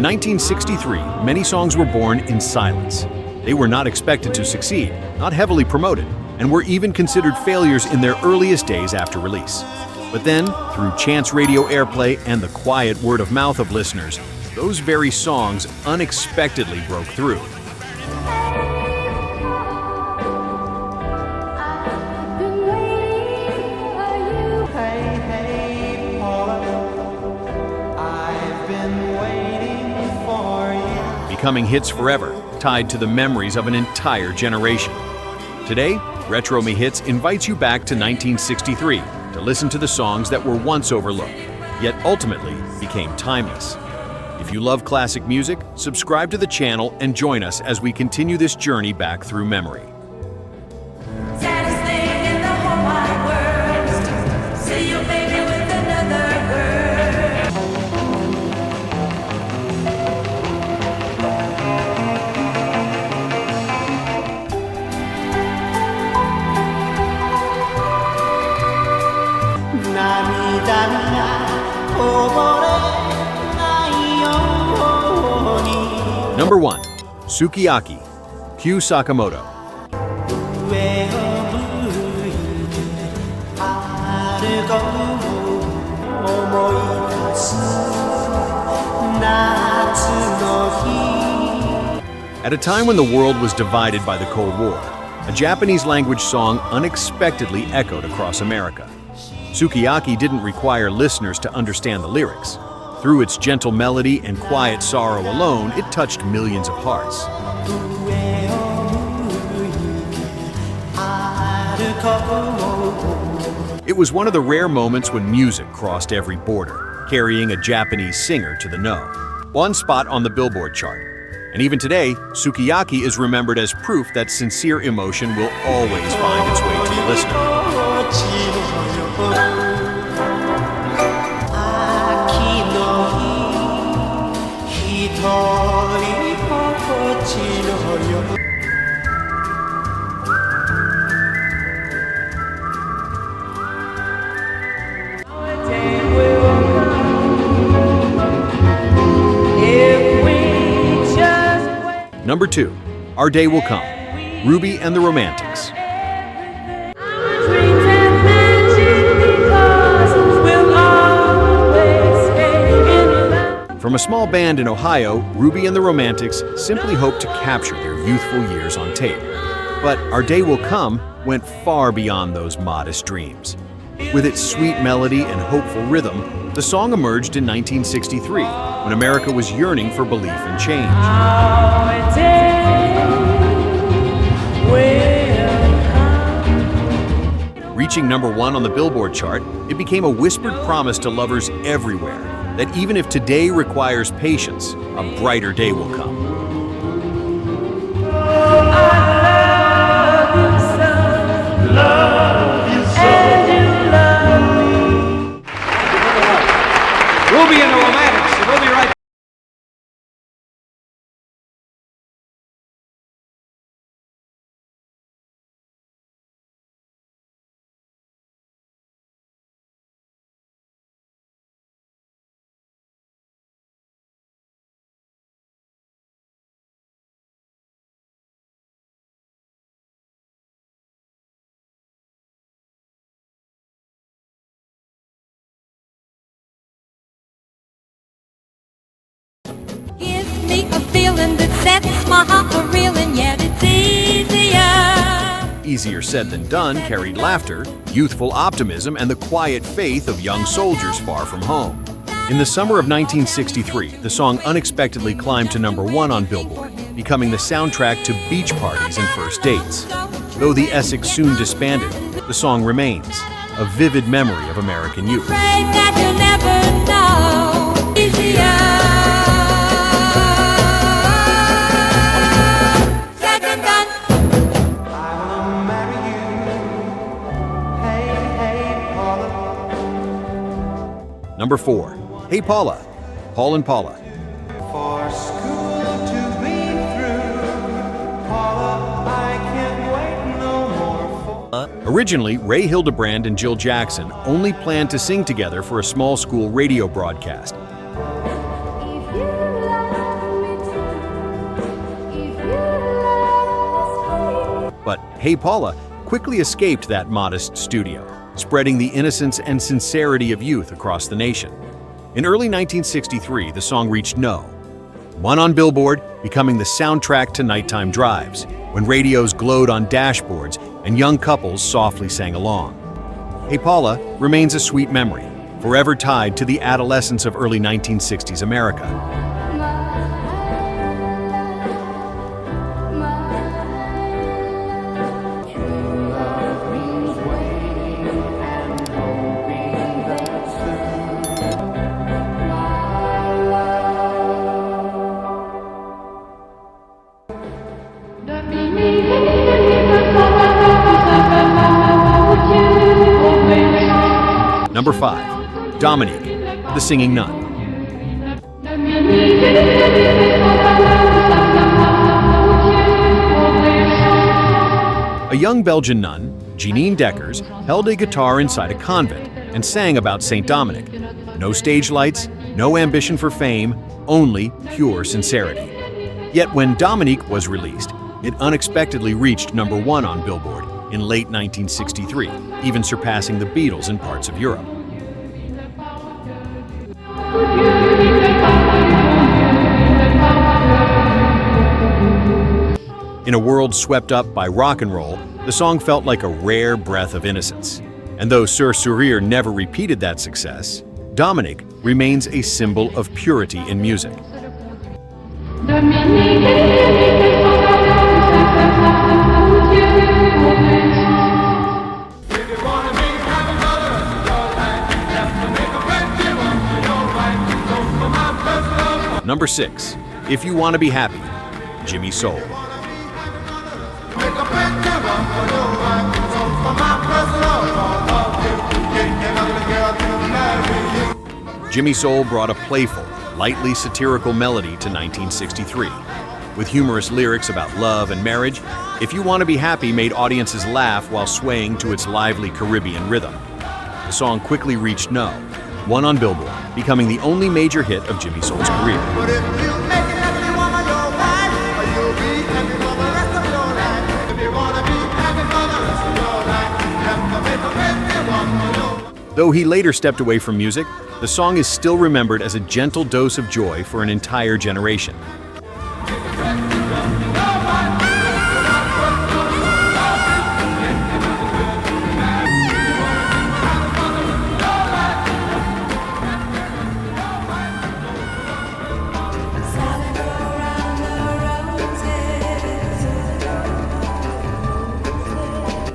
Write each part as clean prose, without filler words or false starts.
1963, many songs were born in silence. They were not expected to succeed, not heavily promoted, and were even considered failures in their earliest days after release. But then, through chance radio airplay and the quiet word of mouth of listeners, those very songs unexpectedly broke through. Becoming hits forever, tied to the memories of an entire generation. Today, Retro MeHits invites you back to 1963 to listen to the songs that were once overlooked, yet ultimately became timeless. If you love classic music, subscribe to the channel and join us as we continue this journey back through memory. Number 1. Sukiyaki, Q Sakamoto. At a time when the world was divided by the Cold War, a Japanese-language song unexpectedly echoed across America. Sukiyaki didn't require listeners to understand the lyrics. Through its gentle melody and quiet sorrow alone, it touched millions of hearts. It was one of the rare moments when music crossed every border, carrying a Japanese singer to the know. One spot on the Billboard chart. And even today, Sukiyaki is remembered as proof that sincere emotion will always find its way to the listener. Number 2. Our Day Will Come, Ruby and the Romantics. From a small band in Ohio, Ruby and the Romantics simply hoped to capture their youthful years on tape. But Our Day Will Come went far beyond those modest dreams. With its sweet melody and hopeful rhythm, the song emerged in 1963, when America was yearning for belief and change. Reaching number 1 on the Billboard chart, it became a whispered promise to lovers everywhere that even if today requires patience, a brighter day will come. Ruby and the Romantics. We'll be right back. A feeling that sets my heart a reeling, yet it's easier. Easier said than done carried laughter, youthful optimism, and the quiet faith of young soldiers far from home. In the summer of 1963, the song unexpectedly climbed to number 1 on Billboard, becoming the soundtrack to beach parties and first dates. Though the Essex soon disbanded, the song remains, a vivid memory of American youth. Number 4. Hey Paula, Paul and Paula. For school to be through, Paula, I can't wait no more for... Originally, Ray Hildebrand and Jill Jackson only planned to sing together for a small school radio broadcast. If you love But Hey Paula quickly escaped that modest studio, spreading the innocence and sincerity of youth across the nation. In early 1963, the song reached No. 1 on Billboard, becoming the soundtrack to nighttime drives, when radios glowed on dashboards and young couples softly sang along. Hey Paula remains a sweet memory, forever tied to the adolescence of early 1960s America. Number 5. Dominique, the Singing Nun. A young Belgian nun, Jeanine Deckers, held a guitar inside a convent and sang about St. Dominic. No stage lights, no ambition for fame, only pure sincerity. Yet when Dominique was released, it unexpectedly reached number 1 on Billboard in late 1963, even surpassing the Beatles in parts of Europe. In a world swept up by rock and roll, the song felt like a rare breath of innocence. And though Sur Sourire never repeated that success, Dominique remains a symbol of purity in music. Number 6. If You Want to Be Happy, Jimmy Soul. Jimmy Soul brought a playful, lightly satirical melody to 1963. With humorous lyrics about love and marriage, If You Want to Be Happy made audiences laugh while swaying to its lively Caribbean rhythm. The song quickly reached No. 1 on Billboard, becoming the only major hit of Jimmy Soul's career. Though he later stepped away from music, the song is still remembered as a gentle dose of joy for an entire generation.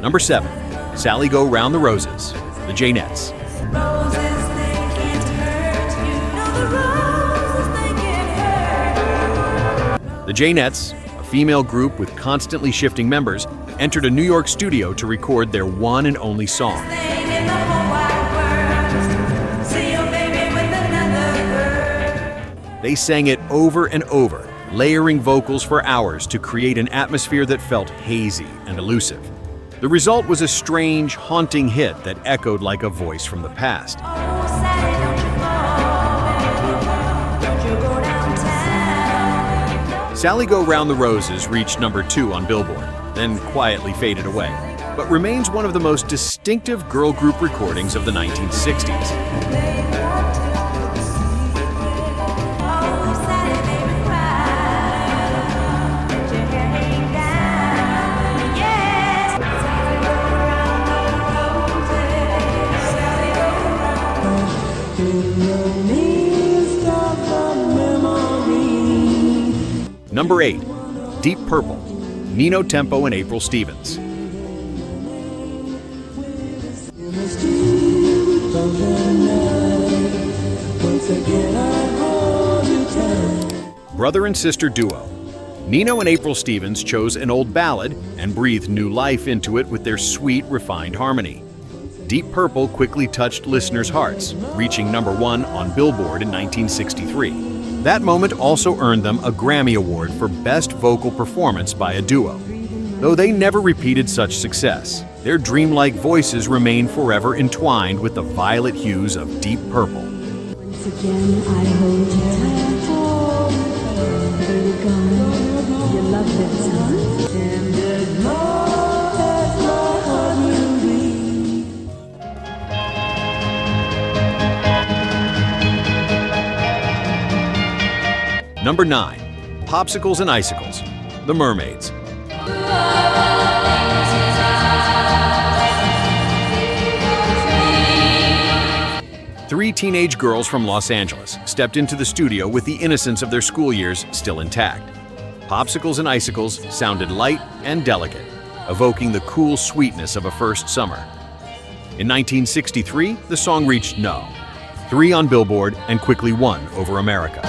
Number 7. Sally Go Round the Roses, the Jaynettes. The Jaynettes, a female group with constantly shifting members, entered a New York studio to record their one and only song. They sang it over and over, layering vocals for hours to create an atmosphere that felt hazy and elusive. The result was a strange, haunting hit that echoed like a voice from the past. Sally Go Round the Roses reached number 2 on Billboard, then quietly faded away, but remains one of the most distinctive girl group recordings of the 1960s. Number 8. Deep Purple, Nino Tempo and April Stevens. Brother and sister duo, Nino and April Stevens chose an old ballad and breathed new life into it with their sweet, refined harmony. Deep Purple quickly touched listeners' hearts, reaching number 1 on Billboard in 1963. That moment also earned them a Grammy Award for Best Vocal Performance by a Duo. Though they never repeated such success, their dreamlike voices remain forever entwined with the violet hues of Deep Purple. Once again, I hold you tight. Where you gone? You love that time. Number 9. Popsicles and Icicles, The Mermaids. Three teenage girls from Los Angeles stepped into the studio with the innocence of their school years still intact. Popsicles and Icicles sounded light and delicate, evoking the cool sweetness of a first summer. In 1963, the song reached No. 3 on Billboard and quickly won over America.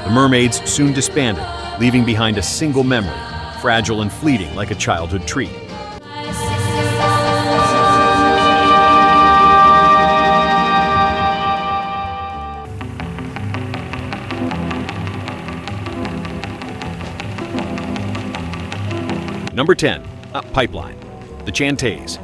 The Mermaids soon disbanded, leaving behind a single memory, fragile and fleeting like a childhood treat. Number 10. Pipeline, The Chantays.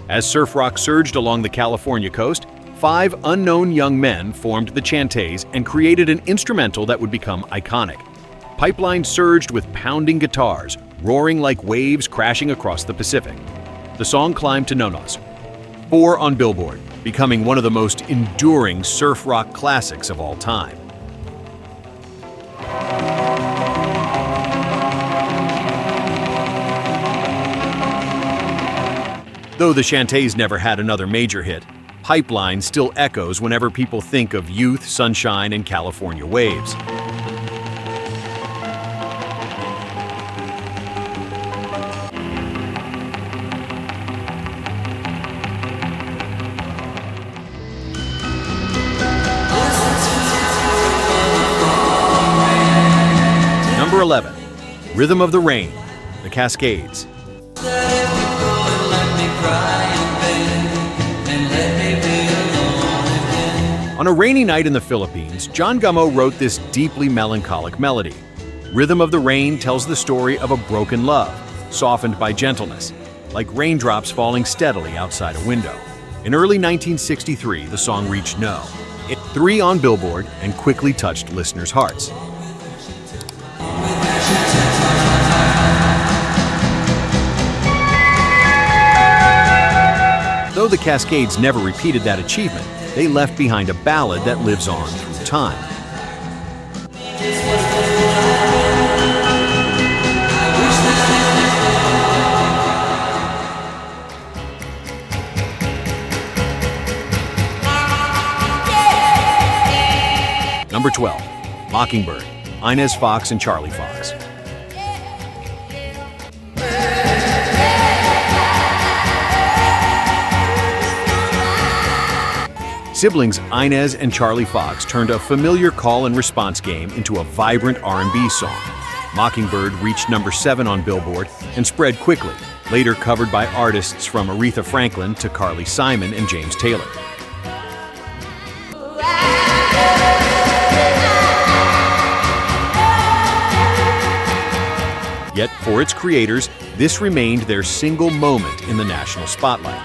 As surf rock surged along the California coast, 5 unknown young men formed the Chantays and created an instrumental that would become iconic. Pipeline surged with pounding guitars, roaring like waves crashing across the Pacific. The song climbed to No. 4 on Billboard, becoming one of the most enduring surf rock classics of all time. Though the Chantays never had another major hit, Pipeline still echoes whenever people think of youth, sunshine, and California waves. Number 11. Rhythm of the Rain, The Cascades. On a rainy night in the Philippines, John Gummo wrote this deeply melancholic melody. Rhythm of the Rain tells the story of a broken love, softened by gentleness, like raindrops falling steadily outside a window. In early 1963, the song reached No. 3 on Billboard and quickly touched listeners' hearts. Though the Cascades never repeated that achievement, they left behind a ballad that lives on through time. Number 12. Mockingbird, Inez Fox and Charlie Fox. Siblings Inez and Charlie Fox turned a familiar call and response game into a vibrant R&B song. Mockingbird reached number 7 on Billboard and spread quickly, later covered by artists from Aretha Franklin to Carly Simon and James Taylor. Yet, for its creators, this remained their single moment in the national spotlight.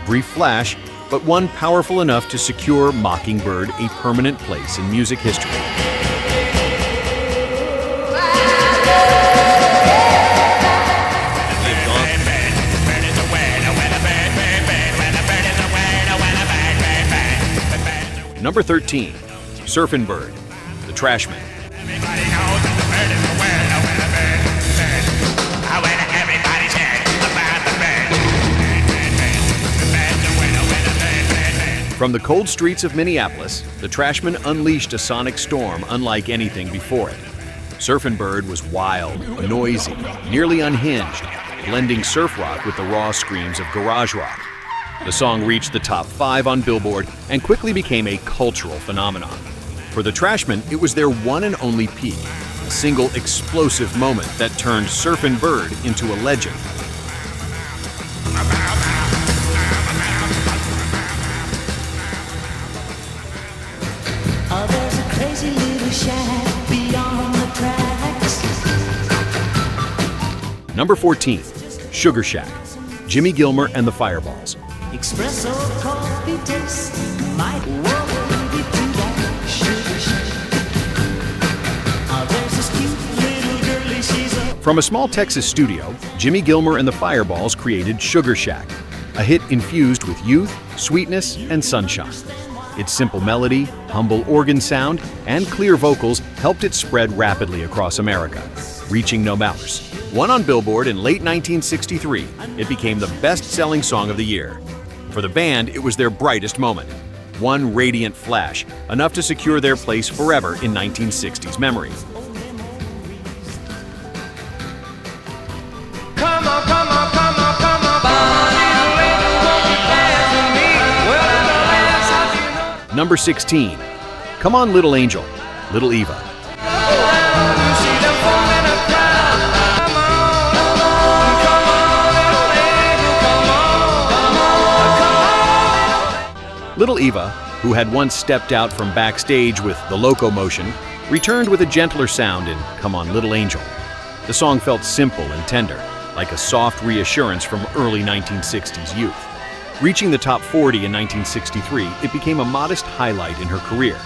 Brief flash, but one powerful enough to secure Mockingbird a permanent place in music history. Number 13. Surfin' Bird, The Trashmen. From the cold streets of Minneapolis, the Trashmen unleashed a sonic storm unlike anything before it. Surfin' Bird was wild, noisy, nearly unhinged, blending surf rock with the raw screams of garage rock. The song reached the top 5 on Billboard and quickly became a cultural phenomenon. For the Trashmen, it was their one and only peak, a single explosive moment that turned Surfin' Bird into a legend. Oh, there's a crazy little shack beyond the tracks. Number 14. Sugar Shack, Jimmy Gilmer and the Fireballs. Espresso coffee taste might work you to that sugar shack. Oh, there's a From a small Texas studio, Jimmy Gilmer and the Fireballs created Sugar Shack, a hit infused with youth, sweetness, and sunshine. Its simple melody, humble organ sound, and clear vocals helped it spread rapidly across America, reaching no boundaries. One on Billboard in late 1963, it became the best-selling song of the year. For the band, it was their brightest moment. One radiant flash, enough to secure their place forever in 1960s memory. Come on, come on, come on, come on. Bonnie, lady, won't you dance with me? Well, I'm the last of you know. Number 16. Come On Little Angel, Little Eva. You see them forming a crowd. Come on, come on, little angel, come on, come on. Little Eva, who had once stepped out from backstage with the Locomotion, returned with a gentler sound in Come On Little Angel. The song felt simple and tender, like a soft reassurance from early 1960s youth. Reaching the top 40 in 1963, it became a modest highlight in her career.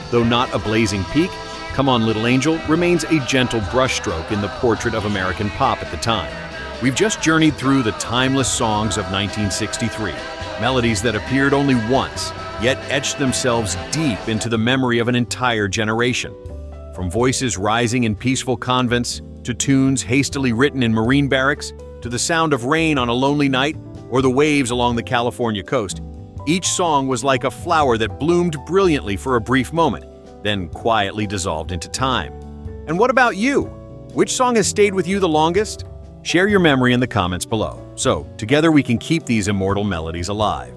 Though not a blazing peak, Come On Little Angel remains a gentle brushstroke in the portrait of American pop at the time. We've just journeyed through the timeless songs of 1963, melodies that appeared only once, yet etched themselves deep into the memory of an entire generation. From voices rising in peaceful convents, to tunes hastily written in Marine barracks, to the sound of rain on a lonely night, or the waves along the California coast, each song was like a flower that bloomed brilliantly for a brief moment, then quietly dissolved into time. And what about you? Which song has stayed with you the longest? Share your memory in the comments below, so together we can keep these immortal melodies alive.